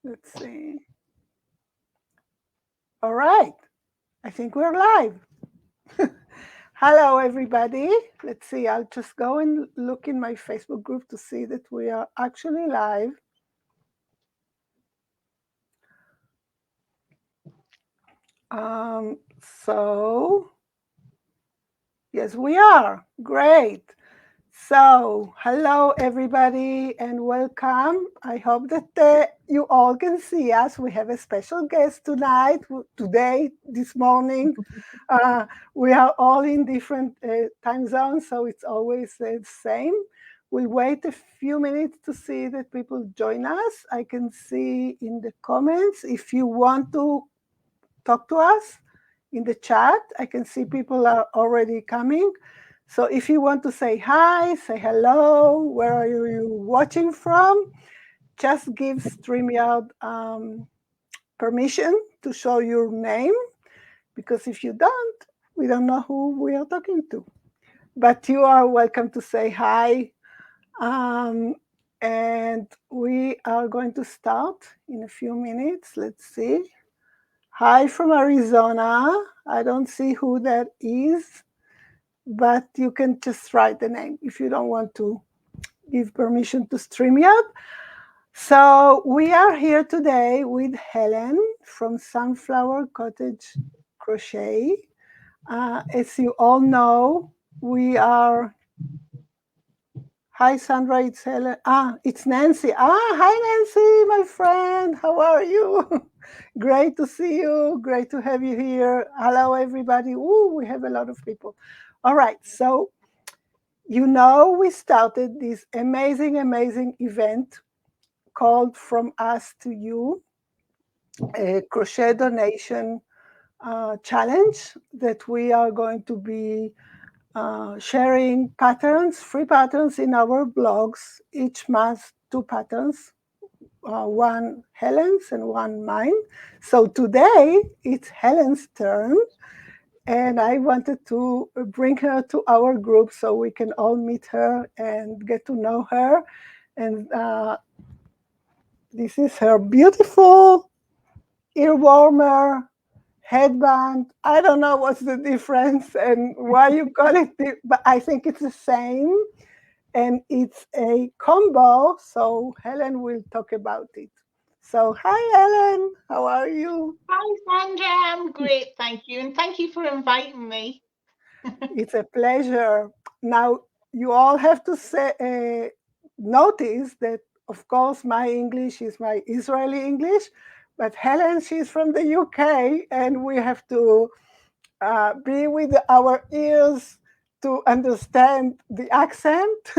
Let's see. All right. I think we're live. Hello, everybody. Let's see. I'll just go and look in my Facebook group to see that we are actually live. So, yes, we are. Great. So, hello everybody and welcome. I hope that you all can see us. We have a special guest tonight, today, this morning. Uh, we are all in different time zones, so it's always the same. We'll wait a few minutes to see that people join us. I can see in the comments if you want to talk to us in the chat. I can see people are already coming. So if you want to say hi, say hello, where are you watching from? Just give StreamYard permission to show your name, because if you don't, we don't know who we are talking to. But you are welcome to say hi. And we are going to start in a few minutes. Let's see. Hi from Arizona. I don't see who that is, but you can just write the name if you don't want to give permission to StreamYard. So we are here today with Helen from Sunflower Cottage Crochet. As you all know, we are. Hi, Sandra. It's Helen. It's Nancy. Hi, Nancy, my friend. How are you? Great to see you. Great to have you here. Hello, everybody. Ooh, we have a lot of people. All right. So, we started this amazing, amazing event called From Us to You, a crochet donation challenge that we are going to be sharing patterns, free patterns in our blogs each month, 2 patterns, one Helen's and one mine. So today it's Helen's turn, and I wanted to bring her to our group so we can all meet her and get to know her. And this is her beautiful ear warmer headband. I don't know what's the difference and why you call it, but I think it's the same. And it's a combo. So Helen will talk about it. So hi, Helen. How are you? Hi, Sandra. I'm great, thank you. And thank you for inviting me. It's a pleasure. Now you all have to say, notice that, of course, my English is my Israeli English, but Helen, she's from the UK, and we have to be with our ears to understand the accent.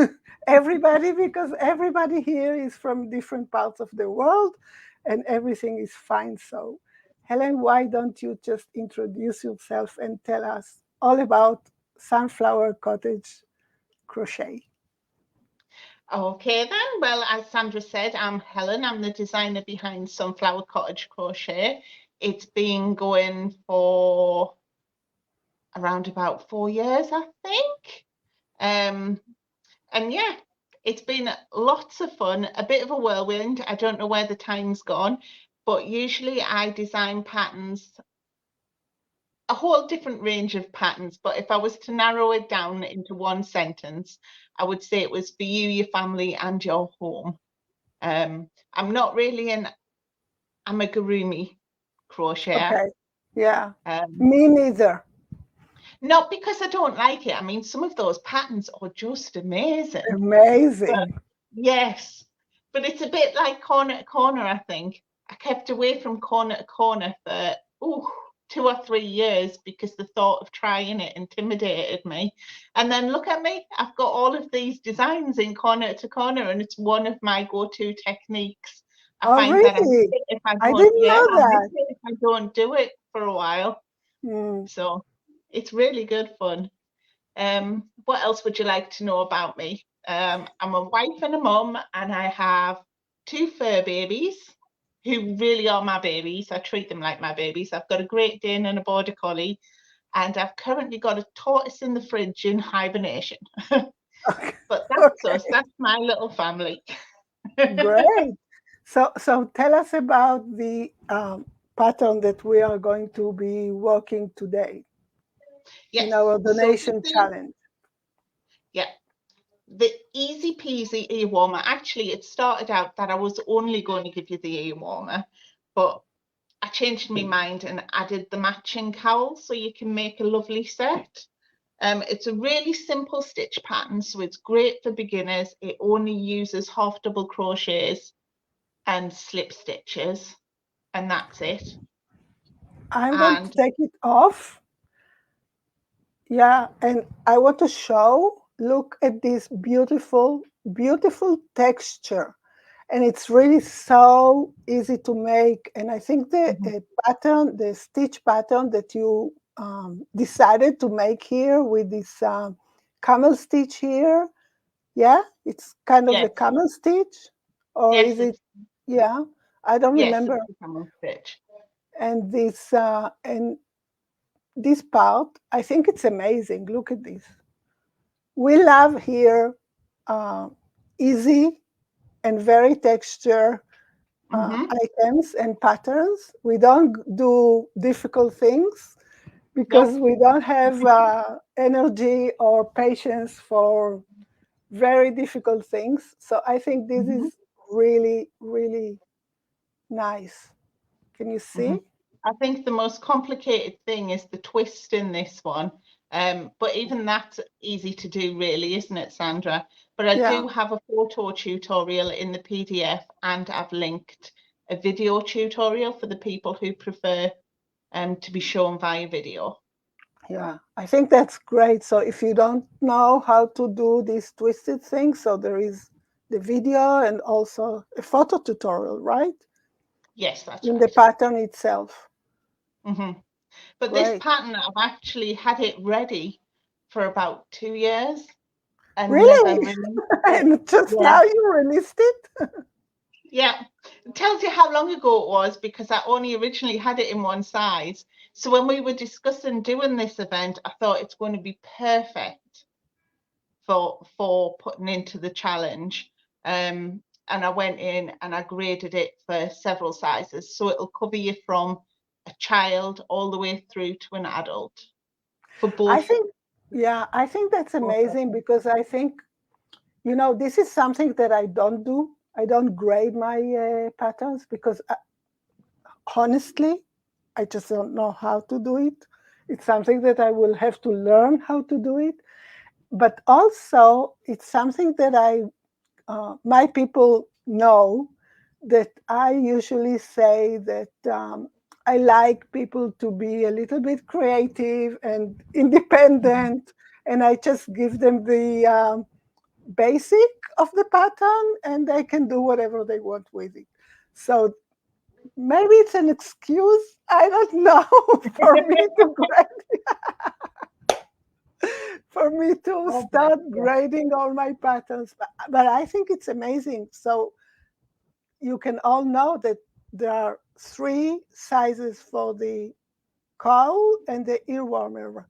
Everybody, because everybody here is from different parts of the world and everything is fine. So, Helen, why don't you just introduce yourself and tell us all about Sunflower Cottage Crochet? Okay, then. Well, as Sandra said, I'm Helen. I'm the designer behind Sunflower Cottage Crochet. It's been going for around about 4 years, I think. Um, and yeah, it's been lots of fun, a bit of a whirlwind. I don't know where the time's gone, but usually I design patterns, a whole different range of patterns. But if I was to narrow it down into one sentence, I would say it was for you, your family, and your home. I'm not really an amigurumi crocheter. Okay. Yeah. Um, Me neither. Not because I don't like it. I mean, some of those patterns are just amazing. But Amazing. yes, but it's a bit like corner to corner, I think. I kept away from corner to corner for 2 or 3 years because the thought of trying it intimidated me. And then look at me, I've got all of these designs in corner to corner, and it's one of my go-to techniques. I Oh, find that I miss really? it if I I don't, didn't yeah, know I miss that. it if I don't do it for a while. Hmm. So it's really good fun. What else would you like to know about me? I'm a wife and a mum, and I have 2 fur babies who really are my babies. I treat them like my babies. I've got a Great Dane and a Border Collie, and I've currently got a tortoise in the fridge in hibernation. Okay. But that's us. Okay. That's my little family. Great. So tell us about the pattern that we are going to be working today in Yes. our So donation challenge. yeah, the easy peasy ear warmer. Actually, it started out that I was only going to give you the ear warmer, but I changed my mind and added the matching cowl so you can make a lovely set. It's a really simple stitch pattern, so it's great for beginners. It only uses half double crochets and slip stitches, and that's it. I'm going to And take it off. Yeah, and I want to show, look at this beautiful, beautiful texture. And it's really so easy to make. And I think the Mhm. pattern, the stitch pattern that you decided to make here with this camel stitch here, yeah, it's kind of the yes, camel stitch, or yes, is it? Yeah, I don't it's remember. a camel stitch. And this part, I think it's amazing. Look at this. We love here uh, easy and very texture Hmm. items and patterns. We don't do difficult things because No. we don't have energy or patience for very difficult things. So I think this Hmm. is really, really nice. Can you Hmm. see? I think the most complicated thing is the twist in this one. But even that's easy to do, really, isn't it, Sandra? But I Yeah, do have a photo tutorial in the PDF, and I've linked a video tutorial for the people who prefer to be shown via video. yeah. I think that's great. So if you don't know how to do these twisted things, so there is the video and also a photo tutorial, right? Yes, that's In the right. pattern itself. Hmm. But this Great. pattern, I've actually had it ready for about 2 years and never Really? released it. And just Yeah. now you released it? Yeah, it tells you how long ago it was because I only originally had it in one size. So when we were discussing doing this event, I thought it's going to be perfect for putting into the challenge. And I went in and I graded it for several sizes. So it'll cover you from a child all the way through to an adult for I both. think, yeah, I think that's both amazing genders. because I think, this is something that I don't do. I don't grade my patterns because honestly, I just don't know how to do it. It's something that I will have to learn how to do it. But also, it's something that my people know that I usually say that I like people to be a little bit creative and Mhm. independent, and I just give them the basic of the pattern, and they can do whatever they want with it. So maybe it's an excuse. I don't know for me to for me to Oh, bless start you. grading all my patterns. But I think it's amazing. So you can all know that there are three sizes for the cowl and the ear warmer,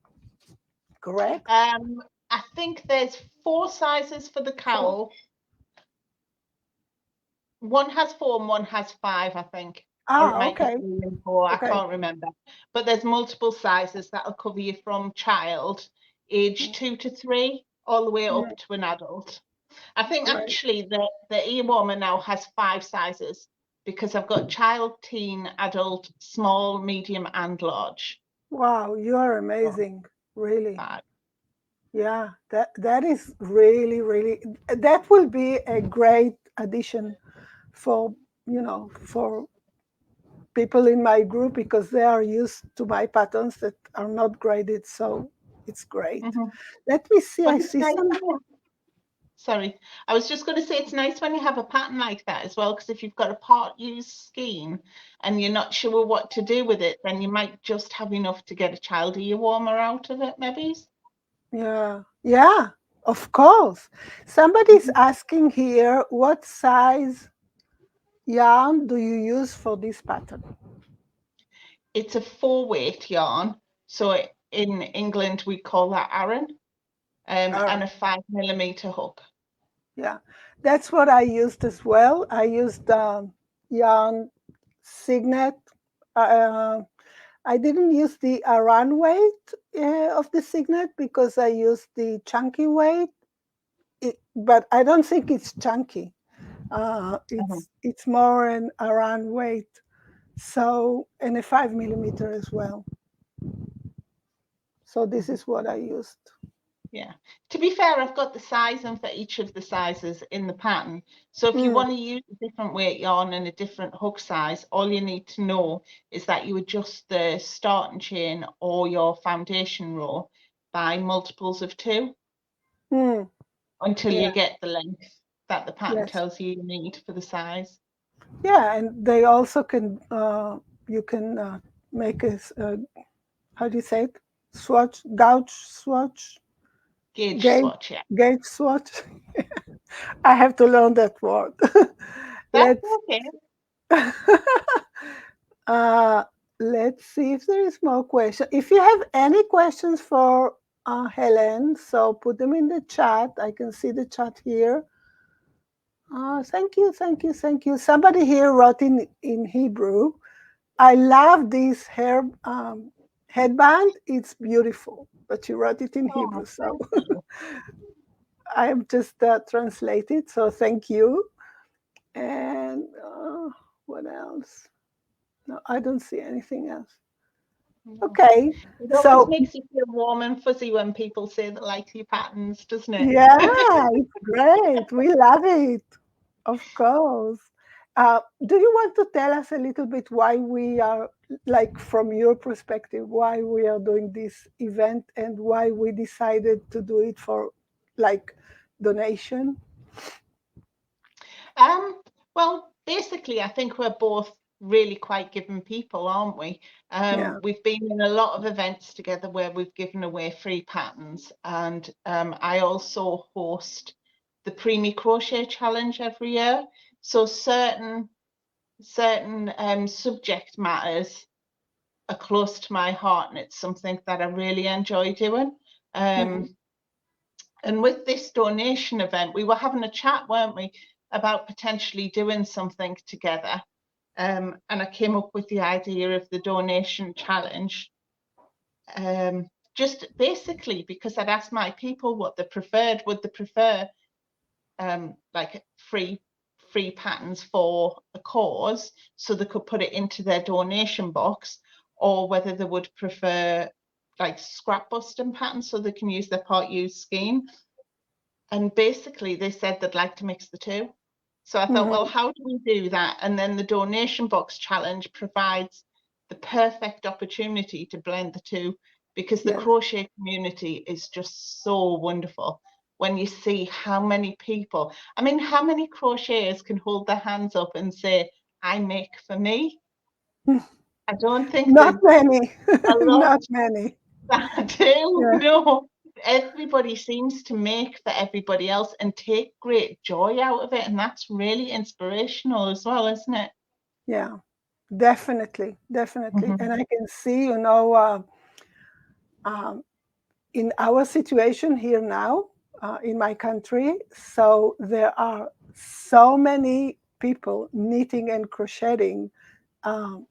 correct? I think there's 4 sizes for the Four. cowl. One has 4 and one has 5, I think. Or it Ah, might be okay. 3 and 4, I Okay. can't remember. But there's multiple sizes that'll cover you from child, age 2 to 3, all the way Mm, up to an adult. I think great. actually the ear warmer now has 5 sizes because I've got child, teen, adult, small, medium, and large. Wow, you are So, amazing. Really. 5. Yeah, that is really, really, that will be a great addition for, for people in my group because they are used to my patterns that are not graded. So it's great. Mhm. Let me see. But I it's see nice some. when you Sorry, I was just going to say it's nice when you have a pattern like that as well, because if you've got a part use skein and you're not sure what to do with it, then you might just have enough to get a child ear warmer out of it, maybe. Yeah, yeah, of course. Somebody's Mhm. asking here, what size yarn do you use for this pattern? It's a 4 weight yarn, so in England we call that Aran, All and right. a 5 millimeter hook. Yeah, that's what I used as well. I used yarn signet. I didn't use the Aran weight of the signet because I used the chunky weight, but I don't think it's chunky. Mhm. It's more an Aran weight, so, and a 5 millimeter as well. So this Mhm. is what I used. Yeah. To be fair, I've got the sizing for each of the sizes in the pattern. So if you Mm, want to use a different weight yarn and a different hook size, all you need to know is that you adjust the starting chain or your foundation row by multiples of 2 mm, until yeah, you get the length that the pattern yes. tells you you need for the size. Yeah, and they also can, you can make how do you say it? Swatch, gouge swatch, Gauge gauge, swatch, yeah. gauge swatch. I have to learn that word. That's Let's okay. uh, let's see if there is more question. If you have any questions for Helen, so put them in the chat. I can see the chat here. Thank you, thank you, thank you. Somebody here wrote in Hebrew. I love this hair headband. It's beautiful, but you wrote it in Hebrew, Oh, so thank you. I am just translated. So thank you. And what else? No, I don't see anything else. No. Okay, It always so makes you feel warm and fuzzy when people say they like your patterns, doesn't it? yeah, it's great. We love it, of course. Do you want to tell us a little bit why we are, like, from your perspective, why we are doing this event and why we decided to do it for, like, donation? Um, well, basically, I think we're both really quite giving people, aren't we? Yeah. We've been in a lot of events together where we've given away free patterns, and I also host the Preemie Crochet Challenge every year. So certain subject matters are close to my heart, and it's something that I really enjoy doing. Mhm. And with this donation event, we were having a chat, weren't we, about potentially doing something together. And I came up with the idea of the donation challenge. Just basically because I'd asked my people what they preferred. Would they prefer like free patterns for a cause so they could put it into their donation box, or whether they would prefer like scrap busting patterns so they can use their part use scheme. And basically they said they'd like to mix the two. So I thought, well, Mhm. how do we do that? And then the donation box challenge provides the perfect opportunity to blend the two, because the Yes. crochet community is just so wonderful. When you see how many people, I mean, how many crocheters can hold their hands up and say, I make for me? I don't think Not there's many. a lot Not many. that do. Yeah. No, everybody seems to make for everybody else and take great joy out of it. And that's really inspirational as well, isn't it? Yeah. Definitely. Definitely. Hmm. And I can see, um, in our situation here now, in my country, so there are so many people knitting and crocheting, um,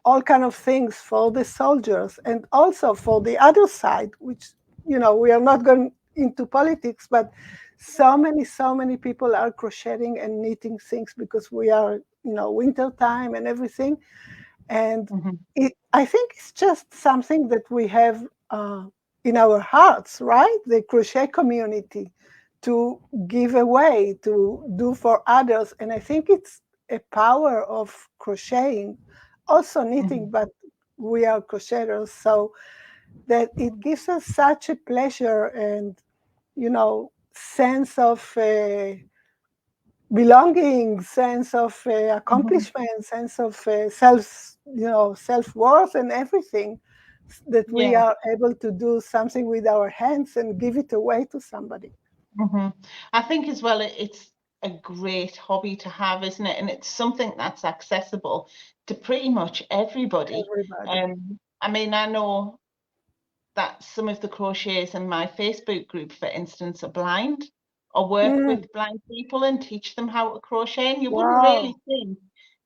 all kind of things for the soldiers and also for the other side, which, we are not going into politics, but so many people are crocheting and knitting things because we are, winter time and everything. And Hmm. I think it's just something that we have in our hearts, right? The crochet community, to give away, to do for others. And I think it's a power of crocheting, also knitting, Hmm. but we are crocheters, so that it gives us such a pleasure and, sense of belonging, sense of Hmm. accomplishment, sense of self-worth and everything, that we Yeah. are able to do something with our hands and give it away to somebody. Hmm. I think as well, it's a great hobby to have, isn't it? And it's something that's accessible to pretty much everybody. Everybody. I mean, I know that some of the crocheters in my Facebook group, for instance, are blind or work Mm, with blind people and teach them how to crochet. And you wouldn't really wow. think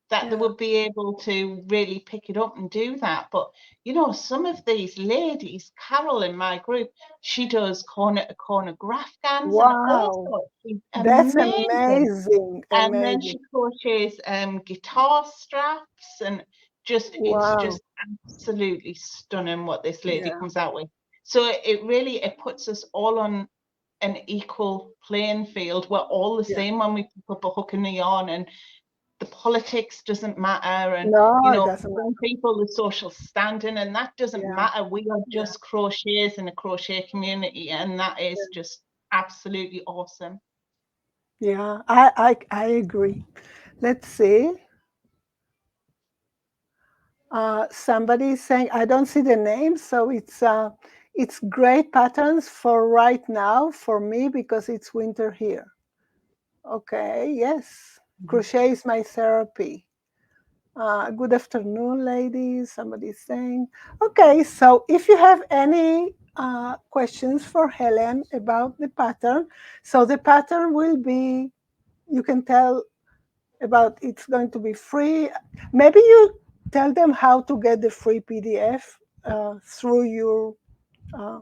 that they Yeah. would be able to really pick it up and do that. But you know, some of these ladies, Carol in my group, she does corner to corner graph gans and all Wow. sorts. She's That's amazing. amazing. And then she Amazing. crochets guitar straps, and just it's Wow. just absolutely stunning what this lady Yeah. comes out with. So it really it puts us all on an equal playing field. We're all the Yeah. same when we pick up a hook in the yarn, and the politics doesn't matter, and you No, it know, doesn't for some matter. people the social standing, and that doesn't Yeah. matter. We are Yeah. just crocheters in a crochet community, and that is Yeah. just absolutely awesome. Yeah. I agree. Let's see. Somebody is saying I don't see the name, so it's great patterns for right now for me because it's winter here. Okay. Yes. Crochet is my therapy. Good afternoon, ladies. Somebody's saying. Okay, so if you have any questions for Helen about the pattern, so the pattern will be, you can tell about it's going to be free. Maybe you tell them how to get the free PDF through your uh,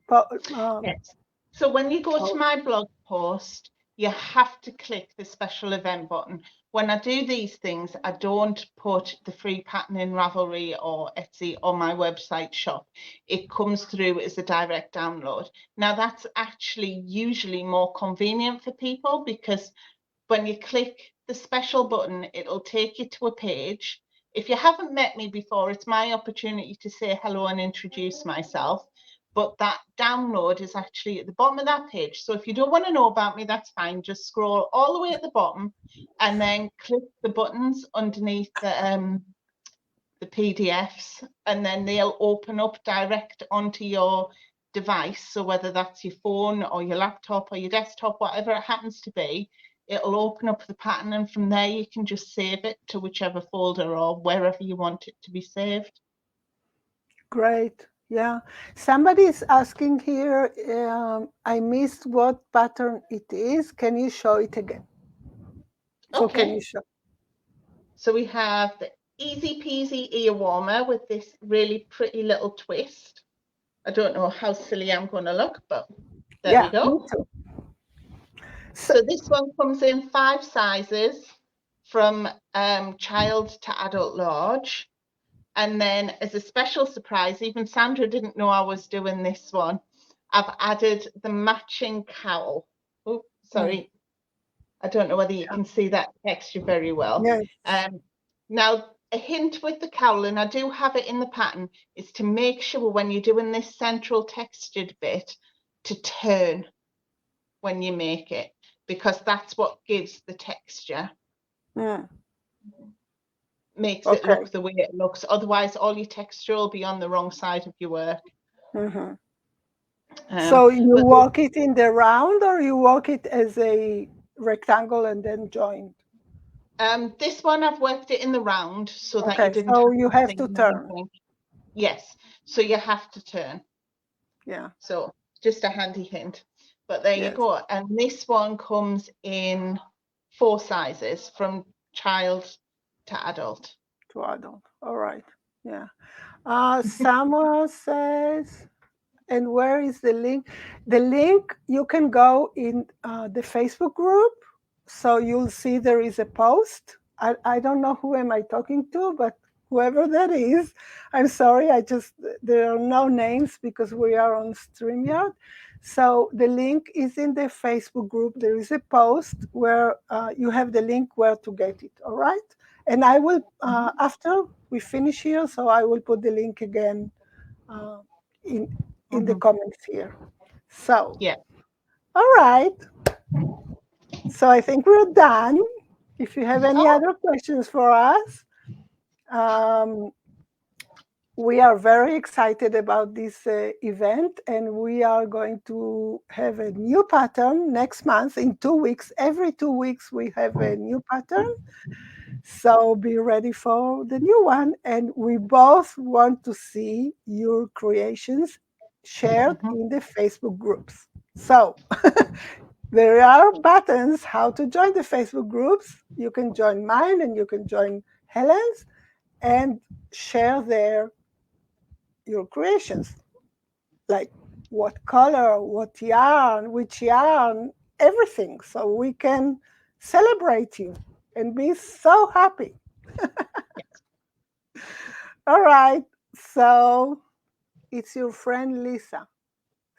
po- um, Yes. So when you go to post. my blog post, you have to click the special event button. When I do these things, I don't put the free pattern in Ravelry or Etsy or my website shop. It comes through as a direct download. Now, that's actually usually more convenient for people because when you click the special button, it'll take you to a page. If you haven't met me before, it's my opportunity to say hello and introduce myself. But that download is actually at the bottom of that page. So if you don't want to know about me, that's fine. Just scroll all the way at the bottom and then click the buttons underneath the PDFs, and then they'll open up direct onto your device. So whether that's your phone or your laptop or your desktop, whatever it happens to be, it'll open up the pattern, and from there you can just save it to whichever folder or wherever you want it to be saved. Great. Yeah. Somebody is asking here, I missed what pattern it is. Can you show it again? So can you Okay, show? so we have the easy peasy ear warmer with this really pretty little twist. I don't know how silly I'm going to look, but there we Yeah, me go. too. So, So this one comes in 5 sizes from child to adult large. And then as a special surprise, even Sandra didn't know I was doing this one. I've added the matching cowl. Oh, mm, sorry. I don't know whether you yeah. can see that texture very well. Yes. Now, a hint with the cowl, and I do have it in the pattern, is to make sure when you're doing this central textured bit to turn when you make it, because that's what gives the texture, Mm, makes it okay. look the way it looks. Otherwise, all your texture will be on the wrong side of your work. Hmm. Um, So you but walk it in the round or you walk it as a rectangle and then join? this one I've worked it in the round so that you Okay, didn't so have you to have to seam turn. anything. Yes, so you have to turn. Yeah, So just a handy hint. But there you yes, go. And this one comes in 4 sizes from child to adult. to adult. All right. Yeah. Samuel says, and where is the link? The link, you can go in the Facebook group. So you'll see there is a post. I don't know who am I talking to, but whoever that is, I'm sorry. There are no names because we are on StreamYard. So the link is in the Facebook group. There is a post where you have the link where to get it. All right. And I will, after we finish here, so I will put the link again uh, in the Mhm. comments here. So, Yeah. all right. So I think we're done. If you have any Oh, other questions for us, um, we are very excited about this event, and we are going to have a new pattern next month in 2 weeks. Every 2 weeks, we have a new pattern. So be ready for the new one. And we both want to see your creations shared mhm. in the Facebook groups. So There are buttons how to join the Facebook groups. You can join mine and you can join Helen's and share there your creations, like what color, what yarn, which yarn, everything. So we can celebrate you and be so happy. Yes. All right. So it's your friend Lisa.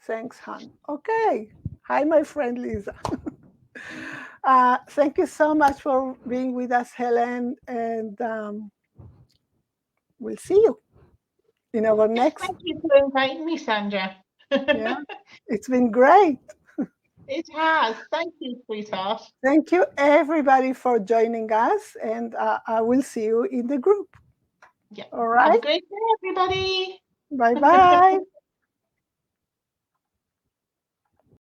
Thanks, hon. Okay. Hi, my friend Lisa. Thank you so much for being with us, Helen. And we'll see you in our Yes, next. thank you for inviting me, Sandra. Yeah, it's been great. It has. Thank you, sweetheart. Thank you, everybody, for joining us. And I will see you in the group. Yeah. All Have a right. great day, everybody. Bye bye.